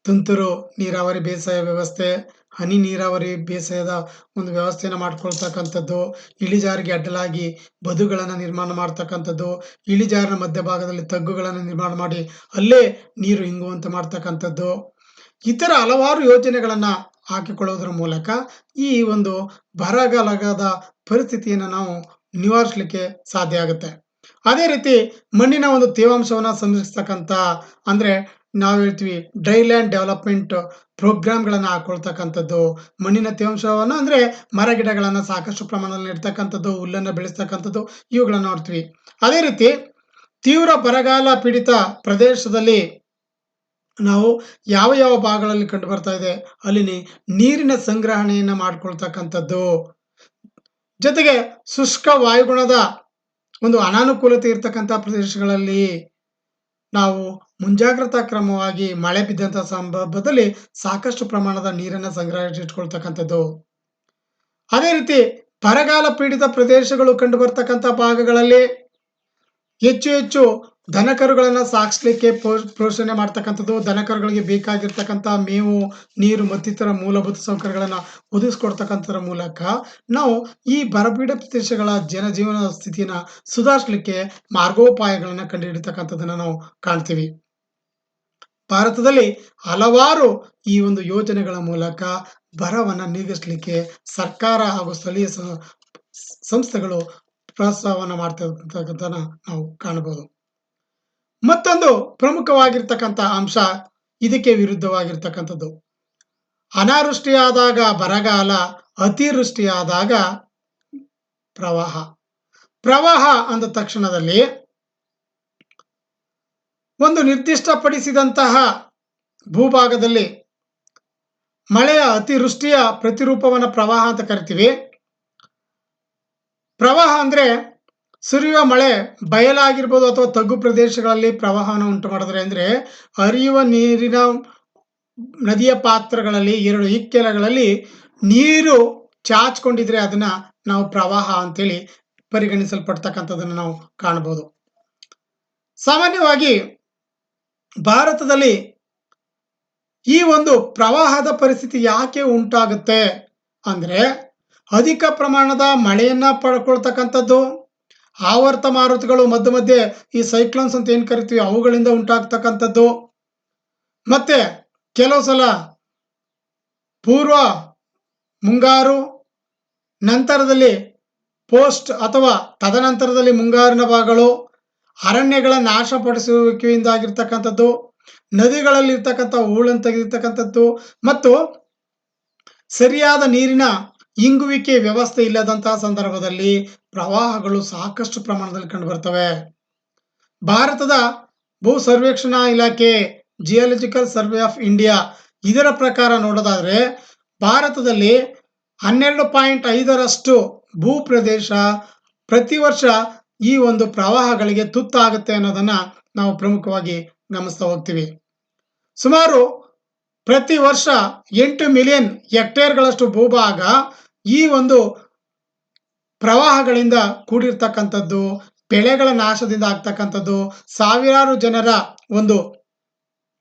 ತುಂತುರು ನೀರಾವರಿ ಬೇಸಾಯ ವ್ಯವಸ್ಥೆ, ಹನಿ ನೀರಾವರಿ ಬೇಸಾಯದ ಒಂದು ವ್ಯವಸ್ಥೆಯನ್ನು ಮಾಡ್ಕೊಳ್ತಕ್ಕಂಥದ್ದು, ಇಳಿಜಾರಿಗೆ ಅಡ್ಡಲಾಗಿ ಬದುಗಳನ್ನು ನಿರ್ಮಾಣ ಮಾಡ್ತಕ್ಕಂಥದ್ದು, ಇಳಿಜಾರಿನ ಮಧ್ಯಭಾಗದಲ್ಲಿ ತಗ್ಗುಗಳನ್ನು ನಿರ್ಮಾಣ ಮಾಡಿ ಅಲ್ಲೇ ನೀರು ಇಂಗುವಂತೆ ಮಾಡ್ತಕ್ಕಂಥದ್ದು, ಇತರ ಹಲವಾರು ಯೋಜನೆಗಳನ್ನು ಹಾಕಿಕೊಳ್ಳುವುದರ ಮೂಲಕ ಈ ಒಂದು ಬರಗಾಲದ ಪರಿಸ್ಥಿತಿಯನ್ನು ನಾವು ನಿವಾರಿಸಲಿಕ್ಕೆ ಸಾಧ್ಯ ಆಗುತ್ತೆ. ಅದೇ ರೀತಿ ಮಣ್ಣಿನ ಒಂದು ತೇವಾಂಶವನ್ನು ಸಂರಕ್ಷಿಸ್ತಕ್ಕಂಥ, ಅಂದ್ರೆ ನಾವು ಹೇಳ್ತೀವಿ ಡ್ರೈ ಲ್ಯಾಂಡ್ ಡೆವಲಪ್ಮೆಂಟ್ ಪ್ರೋಗ್ರಾಮ್ಗಳನ್ನು ಹಾಕೊಳ್ತಕ್ಕಂಥದ್ದು, ಮಣ್ಣಿನ ತೇವಾಂಶವನ್ನು ಅಂದ್ರೆ ಮರ ಗಿಡಗಳನ್ನು ಸಾಕಷ್ಟು ಪ್ರಮಾಣದಲ್ಲಿ ಇಡ್ತಕ್ಕಂಥದ್ದು, ಹುಲ್ಲನ್ನು ಬೆಳೆಸ್ತಕ್ಕಂಥದ್ದು, ಇವುಗಳನ್ನು ನೋಡ್ತೀವಿ. ಅದೇ ರೀತಿ ತೀವ್ರ ಬರಗಾಲ ಪೀಡಿತ ಪ್ರದೇಶದಲ್ಲಿ ನಾವು ಯಾವ ಯಾವ ಭಾಗಗಳಲ್ಲಿ ಕಂಡು ಬರ್ತಾ ಇದೆ ಅಲ್ಲಿ ನೀರಿನ ಸಂಗ್ರಹಣೆಯನ್ನ ಮಾಡ್ಕೊಳ್ತಕ್ಕಂಥದ್ದು, ಜೊತೆಗೆ ಶುಷ್ಕ ವಾಯುಗುಣದ ಒಂದು ಅನಾನುಕೂಲತೆ ಇರ್ತಕ್ಕಂಥ ಪ್ರದೇಶಗಳಲ್ಲಿ ನಾವು ಮುಂಜಾಗ್ರತಾ ಕ್ರಮವಾಗಿ ಮಳೆ ಬಿದ್ದಂತಹ ಸಂದರ್ಭದಲ್ಲಿ ಸಾಕಷ್ಟು ಪ್ರಮಾಣದ ನೀರನ್ನು ಸಂಗ್ರಹಿಸಿಟ್ಕೊಳ್ತಕ್ಕಂಥದ್ದು. ಅದೇ ರೀತಿ ಬರಗಾಲ ಪೀಡಿತ ಪ್ರದೇಶಗಳು ಕಂಡು ಬರ್ತಕ್ಕಂಥ ಭಾಗಗಳಲ್ಲಿ ಹೆಚ್ಚು ಹೆಚ್ಚು ದನಕರುಗಳನ್ನ ಸಾಗಿಸ್ಲಿಕ್ಕೆ ಪೋಷಣೆ ಮಾಡ್ತಕ್ಕಂಥದ್ದು, ದನಕರುಗಳಿಗೆ ಬೇಕಾಗಿರ್ತಕ್ಕಂಥ ಮೇವು, ನೀರು ಮತ್ತಿತರ ಮೂಲಭೂತ ಸೌಕರ್ಯಗಳನ್ನ ಒದಗಿಸ್ಕೊಡ್ತಕ್ಕಂಥದ್ರ ಮೂಲಕ ನಾವು ಈ ಬರಪೀಡಿತ ಪ್ರದೇಶಗಳ ಜನಜೀವನ ಸ್ಥಿತಿಯನ್ನ ಸುಧಾರಿಸಲಿಕ್ಕೆ ಮಾರ್ಗೋಪಾಯಗಳನ್ನ ಕಂಡುಹಿಡಿತಕ್ಕಂಥದ್ದನ್ನ ನಾವು ಕಾಣ್ತೀವಿ. ಭಾರತದಲ್ಲಿ ಹಲವಾರು ಈ ಒಂದು ಯೋಜನೆಗಳ ಮೂಲಕ ಬರವನ್ನ ನೀಗಿಸಲಿಕ್ಕೆ ಸರ್ಕಾರ ಹಾಗೂ ಸ್ಥಳೀಯ ಸಂಸ್ಥೆಗಳು ಪ್ರೋತ್ಸಾಹವನ್ನು ಮಾಡ್ತಕ್ಕಂಥದ್ದನ್ನ ನಾವು ಕಾಣಬಹುದು. ಮತ್ತೊಂದು ಪ್ರಮುಖವಾಗಿರ್ತಕ್ಕಂಥ ಅಂಶ ಇದಕ್ಕೆ ವಿರುದ್ಧವಾಗಿರ್ತಕ್ಕಂಥದ್ದು, ಅನಾವೃಷ್ಟಿಯಾದಾಗ ಬರಗಾಲ, ಅತಿವೃಷ್ಟಿಯಾದಾಗ ಪ್ರವಾಹ. ಪ್ರವಾಹ ಅಂದ ತಕ್ಷಣದಲ್ಲಿ ಒಂದು ನಿರ್ದಿಷ್ಟಪಡಿಸಿದಂತಹ ಭೂಭಾಗದಲ್ಲಿ ಮಳೆಯ ಅತಿವೃಷ್ಟಿಯ ಪ್ರತಿರೂಪವನ್ನು ಪ್ರವಾಹ ಅಂತ ಕರಿತೀವಿ. ಪ್ರವಾಹ ಅಂದ್ರೆ ಸುರಿಯುವ ಮಳೆ ಬಯಲಾಗಿರ್ಬೋದು ಅಥವಾ ತಗ್ಗು ಪ್ರದೇಶಗಳಲ್ಲಿ ಪ್ರವಾಹವನ್ನು ಉಂಟು ಮಾಡಿದ್ರೆ, ಅಂದ್ರೆ ಹರಿಯುವ ನೀರಿನ ನದಿಯ ಪಾತ್ರಗಳಲ್ಲಿ 2 ಇಕ್ಕೆಲಗಳಲ್ಲಿ ನೀರು ಚಾಚ್ಕೊಂಡಿದ್ರೆ ಅದನ್ನ ನಾವು ಪ್ರವಾಹ ಅಂತೇಳಿ ಪರಿಗಣಿಸಲ್ಪಡ್ತಕ್ಕಂಥದ್ದನ್ನು ನಾವು ಕಾಣಬಹುದು. ಸಾಮಾನ್ಯವಾಗಿ ಭಾರತದಲ್ಲಿ ಈ ಒಂದು ಪ್ರವಾಹದ ಪರಿಸ್ಥಿತಿ ಯಾಕೆ ಉಂಟಾಗುತ್ತೆ ಅಂದ್ರೆ, ಅಧಿಕ ಪ್ರಮಾಣದ ಮಳೆಯನ್ನ ಪಡ್ಕೊಳ್ತಕ್ಕಂಥದ್ದು, ಆವರ್ತ ಮಾರುತಗಳು ಮಧ್ಯ ಮಧ್ಯೆ ಈ ಸೈಕ್ಲೋನ್ಸ್ ಅಂತ ಏನ್ ಕರಿತೀವಿ ಅವುಗಳಿಂದ ಉಂಟಾಗ್ತಕ್ಕಂಥದ್ದು, ಮತ್ತೆ ಕೆಲವು ಸಲ ಪೂರ್ವ ಮುಂಗಾರು, ನಂತರದಲ್ಲಿ ಪೋಸ್ಟ್ ಅಥವಾ ತದನಂತರದಲ್ಲಿ ಮುಂಗಾರಿನ ಭಾಗಗಳು, ಅರಣ್ಯಗಳ ನಾಶಪಡಿಸುವಿಕೆಯಿಂದಾಗಿರ್ತಕ್ಕಂಥದ್ದು, ನದಿಗಳಲ್ಲಿರ್ತಕ್ಕಂಥ ಹೂಳನ್ನು ತೆಗೆದಿರ್ತಕ್ಕಂಥದ್ದು, ಮತ್ತು ಸರಿಯಾದ ನೀರಿನ ಇಂಗುವಿಕೆ ವ್ಯವಸ್ಥೆ ಇಲ್ಲದಂತಹ ಸಂದರ್ಭದಲ್ಲಿ ಪ್ರವಾಹಗಳು ಸಾಕಷ್ಟು ಪ್ರಮಾಣದಲ್ಲಿ ಕಂಡು ಬರ್ತವೆ. ಭಾರತದ ಭೂ ಸರ್ವೇಕ್ಷಣಾ ಇಲಾಖೆ, ಜಿಯಾಲಜಿಕಲ್ ಸರ್ವೆ ಆಫ್ ಇಂಡಿಯಾ, ಇದರ ಪ್ರಕಾರ ನೋಡೋದಾದ್ರೆ ಭಾರತದಲ್ಲಿ 12.5ರಷ್ಟು ಭೂ ಪ್ರದೇಶ ಪ್ರತಿ ವರ್ಷ ಈ ಒಂದು ಪ್ರವಾಹಗಳಿಗೆ ತುತ್ತಾಗುತ್ತೆ ಅನ್ನೋದನ್ನ ನಾವು ಪ್ರಮುಖವಾಗಿ ಗಮನಿಸ್ತಾ ಹೋಗ್ತೀವಿ. ಸುಮಾರು ಪ್ರತಿ ವರ್ಷ 8 ಮಿಲಿಯನ್ ಹೆಕ್ಟೇರ್ಗಳಷ್ಟು ಭೂಭಾಗ ಈ ಒಂದು ಪ್ರವಾಹಗಳಿಂದ ಕೂಡಿರ್ತಕ್ಕಂಥದ್ದು, ಬೆಳೆಗಳ ನಾಶದಿಂದ ಆಗ್ತಕ್ಕಂಥದ್ದು, ಸಾವಿರಾರು ಜನರ ಒಂದು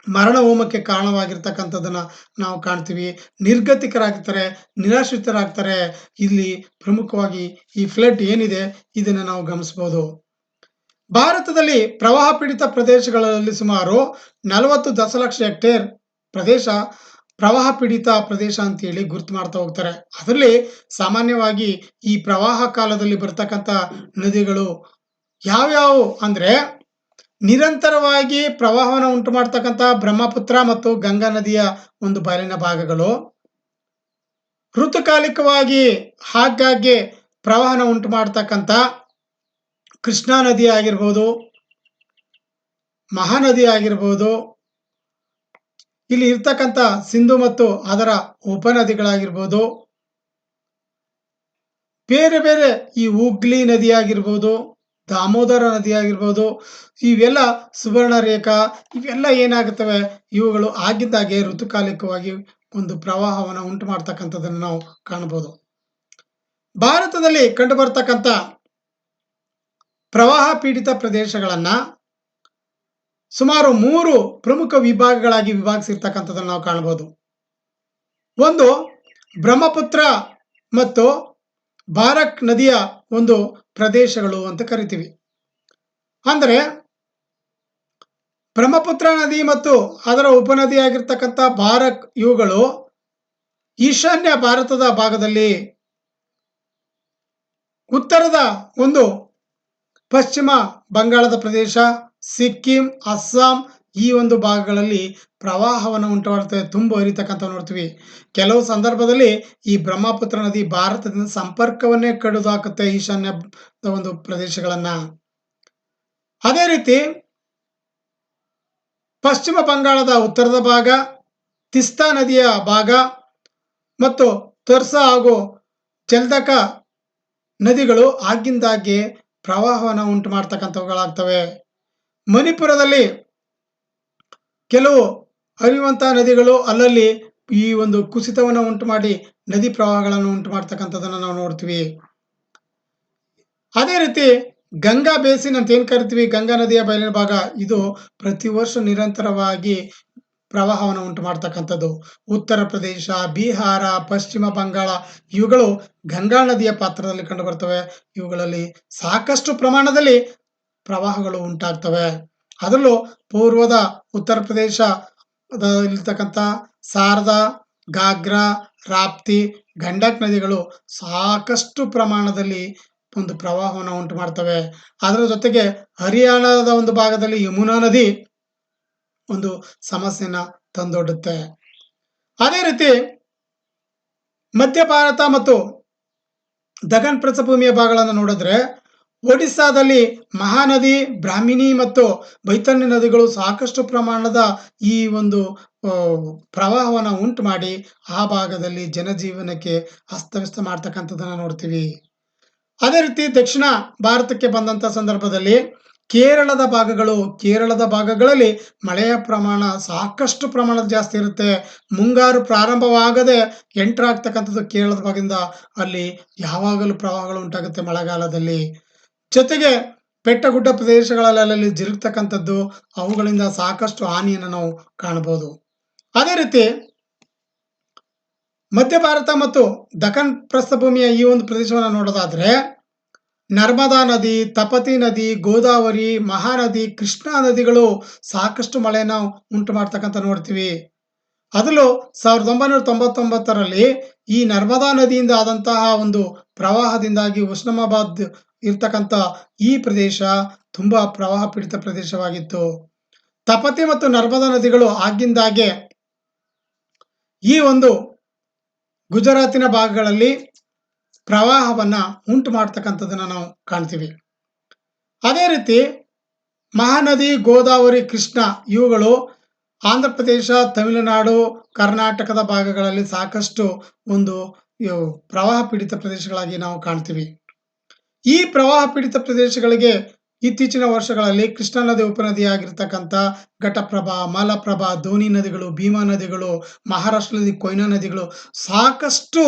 ಮರಣ ಹೋಮಕ್ಕೆ ಕಾರಣವಾಗಿರ್ತಕ್ಕಂಥದ್ದನ್ನ ನಾವು ಕಾಣ್ತೀವಿ. ನಿರ್ಗತಿಕರಾಗ್ತಾರೆ, ನಿರಾಶ್ರಿತರಾಗ್ತಾರೆ. ಇಲ್ಲಿ ಪ್ರಮುಖವಾಗಿ ಈ ಫ್ಲಡ್ ಏನಿದೆ ಇದನ್ನ ನಾವು ಗಮನಿಸಬಹುದು. ಭಾರತದಲ್ಲಿ ಪ್ರವಾಹ ಪೀಡಿತ ಪ್ರದೇಶಗಳಲ್ಲಿ ಸುಮಾರು 40 ದಶಲಕ್ಷ ಹೆಕ್ಟೇರ್ ಪ್ರದೇಶ ಪ್ರವಾಹ ಪೀಡಿತ ಪ್ರದೇಶ ಅಂತೇಳಿ ಗುರುತು ಮಾಡ್ತಾ ಹೋಗ್ತಾರೆ. ಅದರಲ್ಲಿ ಸಾಮಾನ್ಯವಾಗಿ ಈ ಪ್ರವಾಹ ಕಾಲದಲ್ಲಿ ಬರ್ತಕ್ಕಂಥ ನದಿಗಳು ಯಾವ್ಯಾವು ಅಂದ್ರೆ, ನಿರಂತರವಾಗಿ ಪ್ರವಾಹವನ್ನು ಉಂಟು ಮಾಡ್ತಕ್ಕಂಥ ಬ್ರಹ್ಮಪುತ್ರ ಮತ್ತು ಗಂಗಾ ನದಿಯ ಒಂದು ಬಯಲಿನ ಭಾಗಗಳು, ಋತುಕಾಲಿಕವಾಗಿ ಆಗಾಗ್ಗೆ ಪ್ರವಾಹನ ಉಂಟು ಮಾಡ್ತಕ್ಕಂಥ ಕೃಷ್ಣಾ ನದಿ ಆಗಿರ್ಬೋದು, ಮಹಾನದಿ ಆಗಿರ್ಬೋದು, ಇಲ್ಲಿ ಇರ್ತಕ್ಕಂಥ ಸಿಂಧು ಮತ್ತು ಅದರ ಉಪನದಿಗಳಾಗಿರ್ಬೋದು, ಬೇರೆ ಬೇರೆ ಈ ಹುಗ್ಲಿ ನದಿ ಆಗಿರ್ಬೋದು, ದಾಮೋದರ ನದಿ ಆಗಿರ್ಬೋದು, ಇವೆಲ್ಲ ಸುವರ್ಣರೇಖಾ ಇವೆಲ್ಲ ಏನಾಗುತ್ತವೆ, ಇವುಗಳು ಆಗಿದ್ದಾಗೆ ಋತುಕಾಲಿಕವಾಗಿ ಒಂದು ಪ್ರವಾಹವನ್ನು ಉಂಟು ಮಾಡ್ತಕ್ಕಂಥದ್ದನ್ನು ನಾವು ಕಾಣಬಹುದು. ಭಾರತದಲ್ಲಿ ಕಂಡುಬರ್ತಕ್ಕಂಥ ಪ್ರವಾಹ ಪೀಡಿತ ಪ್ರದೇಶಗಳನ್ನ ಸುಮಾರು 3 ಪ್ರಮುಖ ವಿಭಾಗಗಳಾಗಿ ವಿಭಾಗಿಸಿರ್ತಕ್ಕಂಥದ್ದನ್ನು ನಾವು ಕಾಣಬಹುದು. ಒಂದು, ಬ್ರಹ್ಮಪುತ್ರ ಮತ್ತು ಬಾರಕ್ ನದಿಯ ಒಂದು ಪ್ರದೇಶಗಳು ಅಂತ ಕರಿತೀವಿ. ಅಂದರೆ ಬ್ರಹ್ಮಪುತ್ರ ನದಿ ಮತ್ತು ಅದರ ಉಪನದಿಯಾಗಿರ್ತಕ್ಕಂಥ ಬಾರಕ್ ಇವುಗಳು ಈಶಾನ್ಯ ಭಾರತದ ಭಾಗದಲ್ಲಿ, ಉತ್ತರದ ಒಂದು ಪಶ್ಚಿಮ ಬಂಗಾಳದ ಪ್ರದೇಶ, ಸಿಕ್ಕಿಂ, ಅಸ್ಸಾಂ ಈ ಒಂದು ಭಾಗಗಳಲ್ಲಿ ಪ್ರವಾಹವನ್ನು ಉಂಟು ಮಾಡ್ತವೆ, ತುಂಬು ಹರಿತಕ್ಕಂಥ ನೋಡ್ತೀವಿ. ಕೆಲವು ಸಂದರ್ಭದಲ್ಲಿ ಈ ಬ್ರಹ್ಮಪುತ್ರ ನದಿ ಭಾರತದಿಂದ ಸಂಪರ್ಕವನ್ನೇ ಕಡಿದು ಹಾಕುತ್ತೆ ಈಶಾನ್ಯದ ಒಂದು ಪ್ರದೇಶಗಳನ್ನ. ಅದೇ ರೀತಿ ಪಶ್ಚಿಮ ಬಂಗಾಳದ ಉತ್ತರದ ಭಾಗ, ತಿಸ್ತಾ ನದಿಯ ಭಾಗ ಮತ್ತು ತೊರ್ಸಾ ಹಾಗೂ ಜಲ್ದಕ ನದಿಗಳು ಆಗಿಂದಾಗ್ಗೆ ಪ್ರವಾಹವನ್ನು ಉಂಟು ಮಾಡ್ತಕ್ಕಂಥವುಗಳಾಗ್ತವೆ. ಮಣಿಪುರದಲ್ಲಿ ಕೆಲವು ಹರಿಯುವಂತಹ ನದಿಗಳು ಅಲ್ಲಲ್ಲಿ ಈ ಒಂದು ಕುಸಿತವನ್ನು ಉಂಟು ಮಾಡಿ ನದಿ ಪ್ರವಾಹಗಳನ್ನು ಉಂಟು ಮಾಡ್ತಕ್ಕಂಥದ್ದನ್ನು ನಾವು ನೋಡ್ತೀವಿ. ಅದೇ ರೀತಿ ಗಂಗಾ ಬೇಸಿನ್ ಅಂತ ಏನ್ ಕರಿತೀವಿ, ಗಂಗಾ ನದಿಯ ಬಯಲಿನ ಭಾಗ, ಇದು ಪ್ರತಿ ವರ್ಷ ನಿರಂತರವಾಗಿ ಪ್ರವಾಹವನ್ನು ಉಂಟು ಮಾಡ್ತಕ್ಕಂಥದ್ದು. ಉತ್ತರ ಪ್ರದೇಶ, ಬಿಹಾರ, ಪಶ್ಚಿಮ ಬಂಗಾಳ ಇವುಗಳು ಗಂಗಾ ನದಿಯ ಪಾತ್ರದಲ್ಲಿ ಕಂಡು ಬರ್ತವೆ. ಇವುಗಳಲ್ಲಿ ಸಾಕಷ್ಟು ಪ್ರಮಾಣದಲ್ಲಿ ಪ್ರವಾಹಗಳು ಉಂಟಾಗ್ತವೆ. ಅದರಲ್ಲೂ ಪೂರ್ವದ ಉತ್ತರ ಪ್ರದೇಶ ಇರ್ತಕ್ಕಂಥ ಶಾರದಾ, ಘಾಗ್ರಾ, ರಾಪ್ತಿ, ಗಂಡಕ್ ನದಿಗಳು ಸಾಕಷ್ಟು ಪ್ರಮಾಣದಲ್ಲಿ ಒಂದು ಪ್ರವಾಹವನ್ನು ಉಂಟು ಮಾಡ್ತವೆ. ಅದರ ಜೊತೆಗೆ ಹರಿಯಾಣದ ಒಂದು ಭಾಗದಲ್ಲಿ ಯಮುನಾ ನದಿ ಒಂದು ಸಮಸ್ಯೆನ ತಂದೊಡ್ಡುತ್ತೆ. ಅದೇ ರೀತಿ ಮಧ್ಯ ಭಾರತ ಮತ್ತು ದಖನ್ ಪ್ರಸ್ಥಭೂಮಿಯ ಭಾಗಗಳನ್ನು ನೋಡಿದ್ರೆ, ಒಡಿಸ್ಸಾದಲ್ಲಿ ಮಹಾನದಿ, ಬ್ರಾಹ್ಮಿಣಿ ಮತ್ತು ಬೈತರಣಿ ನದಿಗಳು ಸಾಕಷ್ಟು ಪ್ರಮಾಣದ ಈ ಒಂದು ಪ್ರವಾಹವನ್ನು ಉಂಟು ಮಾಡಿ ಆ ಭಾಗದಲ್ಲಿ ಜನಜೀವನಕ್ಕೆ ಅಸ್ತವ್ಯಸ್ತ ಮಾಡ್ತಕ್ಕಂಥದ್ದನ್ನು ನೋಡ್ತೀವಿ. ಅದೇ ರೀತಿ ದಕ್ಷಿಣ ಭಾರತಕ್ಕೆ ಬಂದಂಥ ಸಂದರ್ಭದಲ್ಲಿ ಕೇರಳದ ಭಾಗಗಳಲ್ಲಿ ಮಳೆಯ ಪ್ರಮಾಣ ಸಾಕಷ್ಟು ಪ್ರಮಾಣದ ಜಾಸ್ತಿ ಇರುತ್ತೆ. ಮುಂಗಾರು ಪ್ರಾರಂಭವಾಗದೆ ಎಂಟರ್ ಆಗ್ತಕ್ಕಂಥದ್ದು ಕೇರಳದ ಭಾಗದಿಂದ ಅಲ್ಲಿ ಯಾವಾಗಲೂ ಪ್ರವಾಹಗಳು ಉಂಟಾಗುತ್ತೆ ಮಳೆಗಾಲದಲ್ಲಿ. ಜೊತೆಗೆ ಬೆಟ್ಟಗುಡ್ಡ ಪ್ರದೇಶಗಳಲ್ಲಿ ಜಿರುಗ್ತಕ್ಕಂಥದ್ದು, ಅವುಗಳಿಂದ ಸಾಕಷ್ಟು ಹಾನಿಯನ್ನು ನಾವು ಕಾಣಬಹುದು. ಅದೇ ರೀತಿ ಮಧ್ಯ ಭಾರತ ಮತ್ತು ದಖನ್ ಪ್ರಸ್ಥಭೂಮಿಯ ಈ ಒಂದು ಪ್ರದೇಶವನ್ನು ನೋಡೋದಾದ್ರೆ, ನರ್ಮದಾ ನದಿ, ತಪತಿ ನದಿ, ಗೋದಾವರಿ, ಮಹಾನದಿ, ಕೃಷ್ಣಾ ನದಿಗಳು ಸಾಕಷ್ಟು ಮಳೆಯನ್ನು ಉಂಟು ಮಾಡ್ತಕ್ಕಂಥ ನೋಡ್ತೀವಿ. ಅದರಲ್ಲೂ 1999ರಲ್ಲಿ ಈ ನರ್ಮದಾ ನದಿಯಿಂದ ಆದಂತಹ ಒಂದು ಪ್ರವಾಹದಿಂದಾಗಿ ಉಸ್ಮಾನಾಬಾದ್ ಇರ್ತಕ್ಕಂಥ ಈ ಪ್ರದೇಶ ತುಂಬಾ ಪ್ರವಾಹ ಪೀಡಿತ ಪ್ರದೇಶವಾಗಿತ್ತು. ತಪತಿ ಮತ್ತು ನರ್ಮದಾ ನದಿಗಳು ಆಗಿಂದಾಗೆ ಈ ಒಂದು ಗುಜರಾತಿನ ಭಾಗಗಳಲ್ಲಿ ಪ್ರವಾಹವನ್ನ ಉಂಟು ಮಾಡ್ತಕ್ಕಂಥದ್ದನ್ನು ನಾವು ಕಾಣ್ತೀವಿ. ಅದೇ ರೀತಿ ಮಹಾನದಿ, ಗೋದಾವರಿ, ಕೃಷ್ಣ ಇವುಗಳು ಆಂಧ್ರ ಪ್ರದೇಶ, ತಮಿಳುನಾಡು, ಕರ್ನಾಟಕದ ಭಾಗಗಳಲ್ಲಿ ಸಾಕಷ್ಟು ಒಂದು ಪ್ರವಾಹ ಪೀಡಿತ ಪ್ರದೇಶಗಳಾಗಿ ನಾವು ಕಾಣ್ತೀವಿ. ಈ ಪ್ರವಾಹ ಪೀಡಿತ ಪ್ರದೇಶಗಳಿಗೆ ಇತ್ತೀಚಿನ ವರ್ಷಗಳಲ್ಲಿ ಕೃಷ್ಣಾ ನದಿ ಉಪನದಿಯಾಗಿರ್ತಕ್ಕಂಥ ಘಟಪ್ರಭಾ, ಮಲಪ್ರಭಾ, ಧೋನಿ ನದಿಗಳು, ಭೀಮಾ ನದಿಗಳು, ಮಹಾರಾಷ್ಟ್ರದಲ್ಲಿ ಕೊಯ್ನಾ ನದಿಗಳು ಸಾಕಷ್ಟು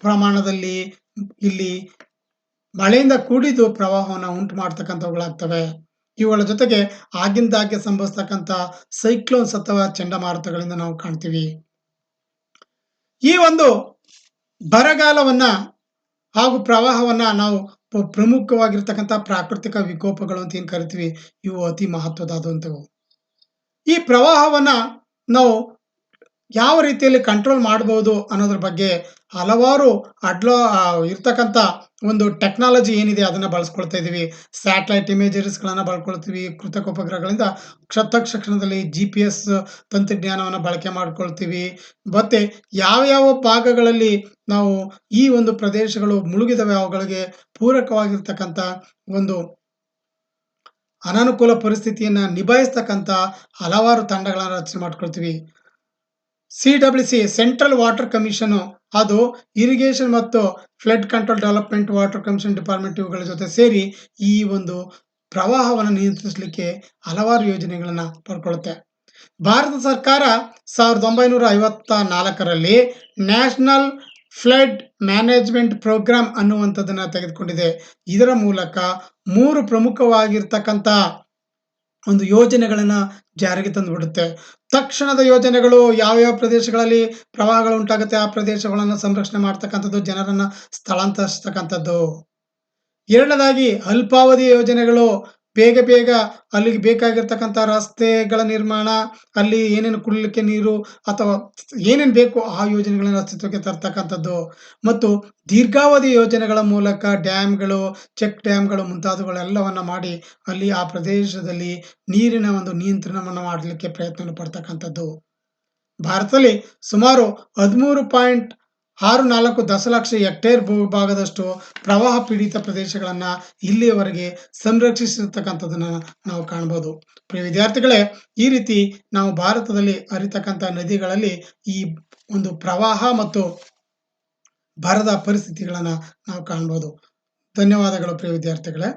ಪ್ರಮಾಣದಲ್ಲಿ ಇಲ್ಲಿ ಮಳೆಯಿಂದ ಕೂಡಿದು ಪ್ರವಾಹವನ್ನು ಉಂಟು ಮಾಡ್ತಕ್ಕಂಥವುಗಳಾಗ್ತವೆ. ಇವುಗಳ ಜೊತೆಗೆ ಆಗಿಂದಾಗ್ಗೆ ಸಂಭವಿಸ್ತಕ್ಕಂಥ ಸೈಕ್ಲೋನ್ಸ್ ಅಥವಾ ಚಂಡಮಾರುತಗಳಿಂದ ನಾವು ಕಾಣ್ತೀವಿ. ಈ ಒಂದು ಬರಗಾಲವನ್ನ ಹಾಗೂ ಪ್ರವಾಹವನ್ನ ನಾವು ಪ್ರಮುಖವಾಗಿರ್ತಕ್ಕಂಥ ಪ್ರಾಕೃತಿಕ ವಿಕೋಪಗಳು ಅಂತ ಏನು ಕರಿತೀವಿ, ಇವು ಅತಿ ಮಹತ್ವದಾದಂಥವು. ಈ ಪ್ರವಾಹವನ್ನ ನಾವು ಯಾವ ರೀತಿಯಲ್ಲಿ ಕಂಟ್ರೋಲ್ ಮಾಡಬಹುದು ಅನ್ನೋದ್ರ ಬಗ್ಗೆ ಹಲವಾರು ಇರ್ತಕ್ಕಂಥ ಒಂದು ಟೆಕ್ನಾಲಜಿ ಏನಿದೆ ಅದನ್ನ ಬಳಸ್ಕೊಳ್ತಾ ಇದ್ದೀವಿ. ಸ್ಯಾಟಲೈಟ್ ಇಮೇಜರೀಸ್ಗಳನ್ನು ಬಳಸ್ಕೊಳ್ತೀವಿ. ಕೃತಕ ಉಪಗ್ರಹಗಳಿಂದ ತಕ್ಷಣದಲ್ಲಿ GPS ತಂತ್ರಜ್ಞಾನವನ್ನು ಬಳಕೆ ಮಾಡ್ಕೊಳ್ತೀವಿ. ಮತ್ತೆ ಯಾವ ಭಾಗಗಳಲ್ಲಿ ನಾವು ಈ ಒಂದು ಪ್ರದೇಶಗಳು ಮುಳುಗಿದವೆ ಅವುಗಳಿಗೆ ಪೂರಕವಾಗಿರ್ತಕ್ಕಂಥ ಒಂದು ಅನಾನುಕೂಲ ಪರಿಸ್ಥಿತಿಯನ್ನ ನಿಭಾಯಿಸ್ತಕ್ಕಂಥ ಹಲವಾರು ತಂಡಗಳನ್ನು ರಚನೆ ಮಾಡ್ಕೊಳ್ತೀವಿ. CWC ಸೆಂಟ್ರಲ್ ವಾಟರ್ ಕಮಿಷನ್ ಅದು ಇರಿಗೇಷನ್ ಮತ್ತು flood control development water commission department ಇವುಗಳ ಜೊತೆ ಸೇರಿ ಈ ಒಂದು ಪ್ರವಾಹವನ್ನು ನಿಯಂತ್ರಿಸಲಿಕ್ಕೆ ಹಲವಾರು ಯೋಜನೆಗಳನ್ನ ಪಡ್ಕೊಳ್ಳುತ್ತೆ. ಭಾರತ ಸರ್ಕಾರ 1954ರಲ್ಲಿ ನ್ಯಾಷನಲ್ ಫ್ಲಡ್ ಮ್ಯಾನೇಜ್ಮೆಂಟ್ ಪ್ರೋಗ್ರಾಮ್ ಅನ್ನುವಂಥದ್ದನ್ನ ತೆಗೆದುಕೊಂಡಿದೆ. ಇದರ ಮೂಲಕ 3 ಪ್ರಮುಖವಾಗಿರ್ತಕ್ಕಂಥ ಒಂದು ಯೋಜನೆಗಳನ್ನ ಜಾರಿಗೆ ತಂದುಬಿಡುತ್ತೆ. ತಕ್ಷಣದ ಯೋಜನೆಗಳು ಯಾವ್ಯಾವ ಪ್ರದೇಶಗಳಲ್ಲಿ ಪ್ರವಾಹಗಳು ಉಂಟಾಗುತ್ತೆ ಆ ಪ್ರದೇಶಗಳನ್ನು ಸಂರಕ್ಷಣೆ ಮಾಡ್ತಕ್ಕಂಥದ್ದು, ಜನರನ್ನ ಸ್ಥಳಾಂತರಿಸ್ತಕ್ಕಂಥದ್ದು. ಎರಡನೇದಾಗಿ ಅಲ್ಪಾವಧಿ ಯೋಜನೆಗಳು, ಬೇಗ ಅಲ್ಲಿಗೆ ಬೇಕಾಗಿರ್ತಕ್ಕಂಥ ರಸ್ತೆಗಳ ನಿರ್ಮಾಣ, ಅಲ್ಲಿ ಏನೇನು ಕುಡಿಲಿಕ್ಕೆ ನೀರು ಅಥವಾ ಏನೇನು ಬೇಕು ಆ ಯೋಜನೆಗಳನ್ನು ಅಸ್ತಿತ್ವಕ್ಕೆ ತರ್ತಕ್ಕಂಥದ್ದು. ಮತ್ತು ದೀರ್ಘಾವಧಿ ಯೋಜನೆಗಳ ಮೂಲಕ ಡ್ಯಾಮ್ಗಳು, ಚೆಕ್ ಡ್ಯಾಮ್ಗಳು ಮುಂತಾದವುಗಳೆಲ್ಲವನ್ನ ಮಾಡಿ ಅಲ್ಲಿ ಆ ಪ್ರದೇಶದಲ್ಲಿ ನೀರಿನ ಒಂದು ನಿಯಂತ್ರಣವನ್ನು ಮಾಡಲಿಕ್ಕೆ ಪ್ರಯತ್ನ ಪಡ್ತಕ್ಕಂಥದ್ದು. ಭಾರತದಲ್ಲಿ ಸುಮಾರು 13.64 ದಶಲಕ್ಷ ಹೆಕ್ಟೇರ್ ಭೂಭಾಗದಷ್ಟು ಪ್ರವಾಹ ಪೀಡಿತ ಪ್ರದೇಶಗಳನ್ನ ಇಲ್ಲಿಯವರೆಗೆ ಸಂರಕ್ಷಿಸಿರ್ತಕ್ಕಂಥದ್ದನ್ನ ನಾವು ಕಾಣಬಹುದು. ಪ್ರಿಯ ವಿದ್ಯಾರ್ಥಿಗಳೇ, ಈ ರೀತಿ ನಾವು ಭಾರತದಲ್ಲಿ ಹರಿತಕ್ಕಂಥ ನದಿಗಳಲ್ಲಿ ಈ ಒಂದು ಪ್ರವಾಹ ಮತ್ತು ಬರದ ಪರಿಸ್ಥಿತಿಗಳನ್ನ ನಾವು ಕಾಣಬಹುದು. ಧನ್ಯವಾದಗಳು ಪ್ರಿಯ ವಿದ್ಯಾರ್ಥಿಗಳೇ.